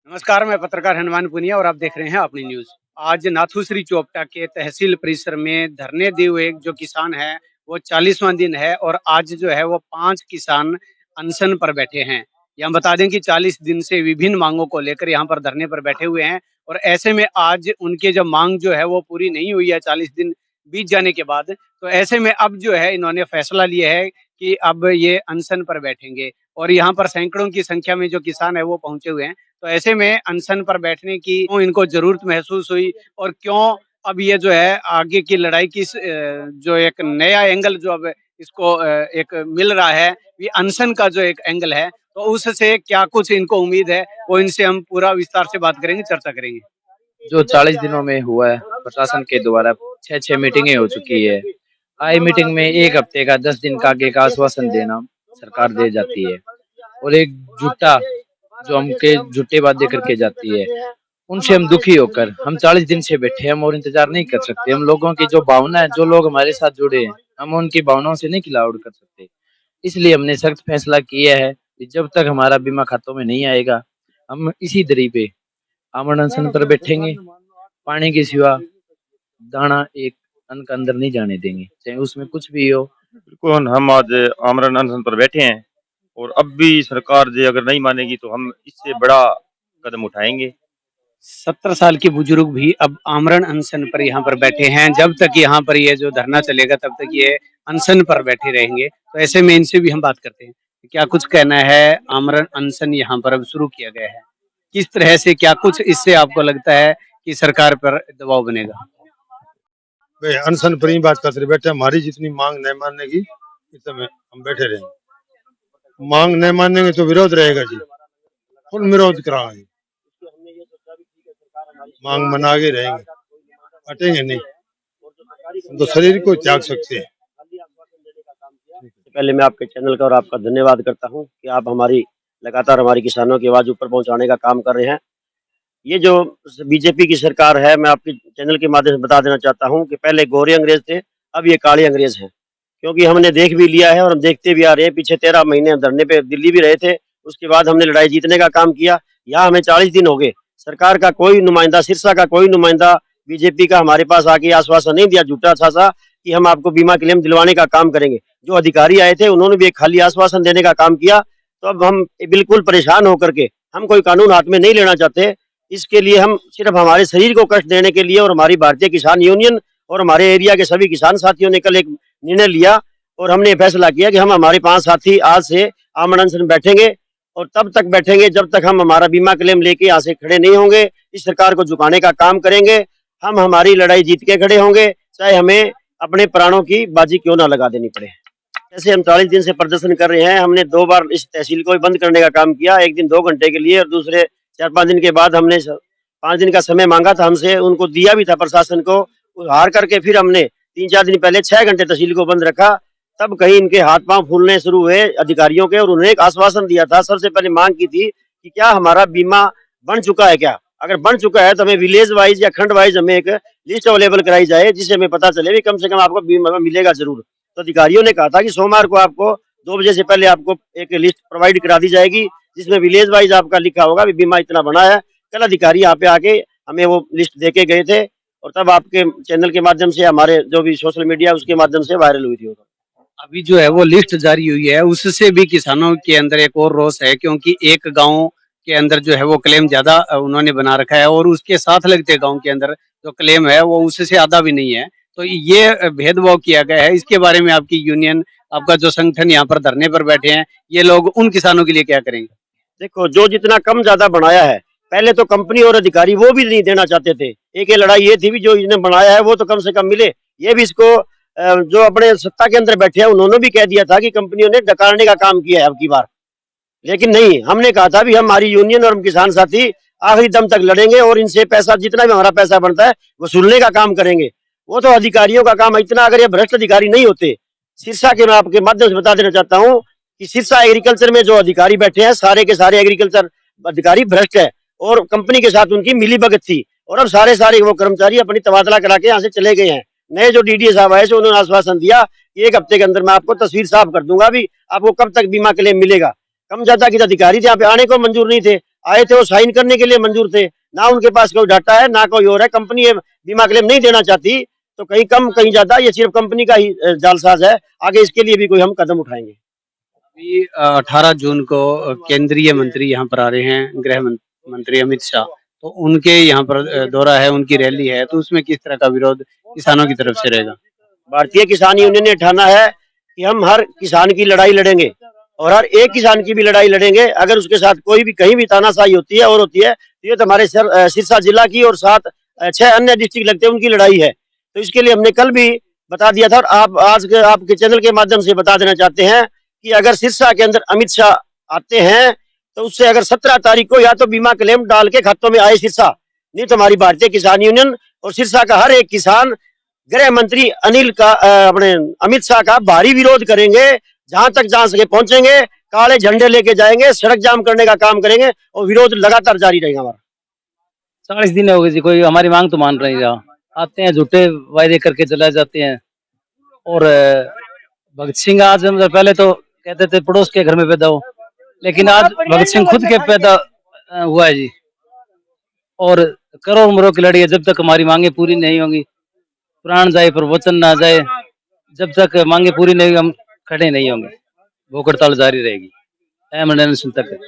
नमस्कार, मैं पत्रकार हनुमान पुनिया और आप देख रहे हैं अपनी न्यूज। आज नाथुश्री चोपटा के तहसील परिसर में धरने दिए हुए जो किसान हैं, वो 40वां दिन है और आज जो है वो 5 किसान अनशन पर बैठे हैं। यहाँ बता दें कि 40 दिन से विभिन्न मांगों को लेकर यहाँ पर धरने पर बैठे हुए हैं और ऐसे में आज उनके जो मांग जो है वो पूरी नहीं हुई है 40 दिन बीत जाने के बाद। तो ऐसे में अब जो है इन्होंने फैसला लिया है कि अब ये अनशन पर बैठेंगे और यहाँ पर सैकड़ों की संख्या में जो किसान है वो पहुंचे हुए हैं। तो ऐसे में अनशन पर बैठने की क्यों इनको जरूरत महसूस हुई और क्यों अब ये जो है आगे की लड़ाई की जो एक नया एंगल जो अब इसको एक मिल रहा है, ये अनशन का जो एक एंगल है, तो उससे क्या कुछ इनको उम्मीद है, वो इनसे हम पूरा विस्तार से बात करेंगे, चर्चा करेंगे। जो 40 दिनों में हुआ है प्रशासन के द्वारा 6 मीटिंगें हो चुकी है। आई मीटिंग में 1 हफ्ते का 10 दिन का आगे का आश्वासन देना सरकार दे जाती है और एक झूठा जो हमके झूठे वादे करके जाती है, उनसे हम दुखी होकर हम 40 दिन से बैठे, हम और इंतजार नहीं कर सकते। हम लोगों की जो भावना है, जो लोग हमारे साथ जुड़े हैं, हम उनकी भावनाओं से नहीं खिलावाड़ कर सकते। इसलिए हमने सख्त फैसला किया है कि जब तक हमारा बीमा खातों में नहीं आएगा, हम इसी दरी पे आमरण अनशन पर बैठेंगे। पानी के सिवा दाना एक अन्न का अंदर नहीं जाने देंगे, चाहे उसमें कुछ भी हो। बिल्कुल, हम आज आमरण अनशन पर बैठे हैं और अब भी सरकार जो अगर नहीं मानेगी तो हम इससे बड़ा कदम उठाएंगे। 17 साल के बुजुर्ग भी अब आमरण अनशन पर यहाँ पर बैठे हैं। जब तक यहाँ पर ये जो धरना चलेगा तब तक ये अनशन पर बैठे रहेंगे। तो ऐसे में इनसे भी हम बात करते हैं, क्या कुछ कहना है। आमरण अनशन यहाँ पर अब शुरू किया गया है, किस तरह से, क्या कुछ इससे आपको लगता है कि सरकार पर दबाव बनेगा? भाई अनशन पर ही बात करते बैठे, हमारी जितनी मांग नहीं मानने की इस समय हम बैठे रहेंगे। मांग नहीं मानेंगे तो विरोध रहेगा जी, फुल विरोध कराएंगे, मांग मना के रहेंगे, हटेंगे नहीं। हम तो शरीर को त्याग सकते हैं। पहले मैं आपके चैनल का और आपका धन्यवाद करता हूं कि आप लगातार हमारी किसानों की आवाज ऊपर पहुंचाने का काम कर रहे हैं। ये जो बीजेपी की सरकार है, मैं आपके चैनल के माध्यम से बता देना चाहता हूं कि पहले गोरे अंग्रेज थे, अब ये काले अंग्रेज हैं। क्योंकि हमने देख भी लिया है और हम देखते भी आ रहे हैं। पीछे 13 महीने हम धरने पे दिल्ली भी रहे थे, उसके बाद हमने लड़ाई जीतने का काम किया। यहाँ हमें 40 दिन हो गए, सरकार का कोई नुमाइंदा, सिरसा का कोई नुमाइंदा बीजेपी का हमारे पास आके आश्वासन नहीं दिया, झूठा सा कि हम आपको बीमा क्लेम दिलवाने का काम करेंगे। जो अधिकारी आए थे उन्होंने भी एक खाली आश्वासन देने का काम किया। तो अब हम बिल्कुल परेशान होकर के, हम कोई कानून हाथ में नहीं लेना चाहते। इसके लिए हम सिर्फ हमारे शरीर को कष्ट देने के लिए और हमारी भारतीय किसान यूनियन और हमारे एरिया के सभी किसान साथियों ने कल एक निर्णय लिया और हमने फैसला किया कि हम हमारे 5 साथी आज से आमरण अनशन बैठेंगे और तब तक बैठेंगे जब तक हम हमारा बीमा क्लेम लेके यहाँ से खड़े नहीं होंगे। इस सरकार को झुकाने का काम करेंगे। हम हमारी लड़ाई जीत के खड़े होंगे, चाहे हमें अपने प्राणों की बाजी क्यों ना लगा देनी पड़े। जैसे हम 40 दिन से प्रदर्शन कर रहे हैं, हमने 2 बार इस तहसील को बंद करने का काम किया, एक दिन 2 घंटे के लिए और दूसरे 4-5 दिन के बाद हमने 5 दिन का समय मांगा था हमसे, उनको दिया भी था प्रशासन को। हार करके फिर हमने 3-4 दिन पहले 6 घंटे तहसील को बंद रखा। तब कहीं इनके हाथ पांव फूलने शुरू हुए अधिकारियों के और उन्होंने एक आश्वासन दिया था। सबसे पहले मांग की थी कि क्या हमारा बीमा बन चुका है, क्या अगर बन चुका है तो हमें विलेज वाइज या खंड वाइज हमें एक लिस्ट अवेलेबल कराई जाए, जिससे हमें पता चले भी कम से कम आपको बीमा मिलेगा जरूर। तो अधिकारियों ने कहा था कि सोमवार को आपको 2 बजे से पहले आपको एक लिस्ट प्रोवाइड करा दी जाएगी, जिसमें विलेज वाइज आपका लिखा होगा भी बीमा इतना बना है। कल अधिकारी यहाँ पे आके हमें वो लिस्ट दे के गए थे और तब आपके चैनल के माध्यम से, हमारे जो भी सोशल मीडिया उसके माध्यम से वायरल हुई थी। अभी जो है वो लिस्ट जारी हुई है, उससे भी किसानों के अंदर एक और रोष है, क्योंकि एक गांव के अंदर जो है वो क्लेम ज्यादा उन्होंने बना रखा है और उसके साथ लगते गांव के अंदर जो क्लेम है वो उससे आधा भी नहीं है। तो ये भेदभाव किया गया है। इसके बारे में आपकी यूनियन, आपका जो संगठन यहाँ पर धरने पर बैठे हैं, ये लोग उन किसानों के लिए क्या करेंगे? देखो, जो जितना कम ज्यादा बनाया है, पहले तो कंपनी और अधिकारी वो भी नहीं देना चाहते थे। एक ये लड़ाई ये थी भी जो इसने बनाया है वो तो कम से कम मिले। ये भी इसको जो अपने सत्ता के अंदर बैठे हैं उन्होंने भी कह दिया था कि कंपनियों ने डकारने का काम किया है अब की बार, लेकिन नहीं, हमने कहा था भी हमारी यूनियन और हम किसान साथी आखिरी दम तक लड़ेंगे और इनसे पैसा, जितना भी हमारा पैसा बनता है वसूलने का काम करेंगे। वो तो अधिकारियों का काम इतना, अगर ये भ्रष्ट अधिकारी नहीं होते, सिरसा के मैं आपके माध्यम से बता देना चाहता हूँ कि सिरसा एग्रीकल्चर में जो अधिकारी बैठे हैं सारे के सारे एग्रीकल्चर अधिकारी भ्रष्ट है और कंपनी के साथ उनकी मिलीभगत थी और अब सारे वो कर्मचारी अपनी तबादला करा के यहाँ से चले गए हैं। नए जो डीडीए साहब आए थे उन्होंने आश्वासन दिया कि 1 हफ्ते के अंदर मैं आपको तस्वीर साफ कर दूंगा भी आपको कब तक बीमा क्लेम मिलेगा। कम ज्यादा के अधिकारी यहाँ पे आने को मंजूर नहीं थे। आए थे वो साइन करने के लिए मंजूर थे, ना उनके पास कोई डाटा है ना कोई और है। कंपनी ये बीमा क्लेम नहीं देना चाहती तो कहीं कम कहीं ज्यादा, ये सिर्फ कंपनी का ही जालसाज है। आगे इसके लिए भी कोई हम कदम उठाएंगे। 18 जून को केंद्रीय मंत्री यहाँ पर आ रहे हैं, मंत्री अमित शाह, तो उनके यहाँ पर दौरा है, उनकी रैली है, तो उसमें किस तरह का विरोध किसानों की तरफ से रहेगा? भारतीय किसान यूनियन ने ठाना है कि हम हर किसान की लड़ाई लड़ेंगे और हर एक किसान की भी लड़ाई लड़ेंगे। अगर उसके साथ कोई भी कहीं भी तानाशाही होती है और होती है तो ये तो हमारे सिरसा जिला की और 6 अन्य डिस्ट्रिक्ट लगते हैं उनकी लड़ाई है। तो इसके लिए हमने कल भी बता दिया था और आप आज आपके चैनल के माध्यम से बता देना चाहते हैं कि अगर सिरसा के अंदर अमित शाह आते हैं तो उससे अगर 17 तारीख को या तो बीमा क्लेम डाल के खातों में आए सिरसा, नहीं तो हमारी भारतीय किसान यूनियन और सिरसा का हर एक किसान गृह मंत्री अपने अमित शाह का भारी विरोध करेंगे। जहां तक जा सके पहुंचेंगे, काले झंडे लेके जाएंगे, सड़क जाम करने का काम करेंगे और विरोध लगातार जारी रहेगा हमारा। 40 दिन हो गए जी, कोई हमारी मांग तो मान नहीं रहा। आते हैं झूठे वायदे करके चला जाते हैं। और भगत सिंह आज मतलब पहले तो कहते थे पड़ोस के घर में पैदा हो, लेकिन आज भगत सिंह खुद के पैदा हुआ है जी। और करोड़ उम्रों की लड़ी है, जब तक हमारी मांगे पूरी नहीं होंगी, प्राण जाए पर वचन ना जाए, जब तक मांगे पूरी नहीं हम खड़े नहीं होंगे। भूख हड़ताल जारी रहेगी, अहम तक।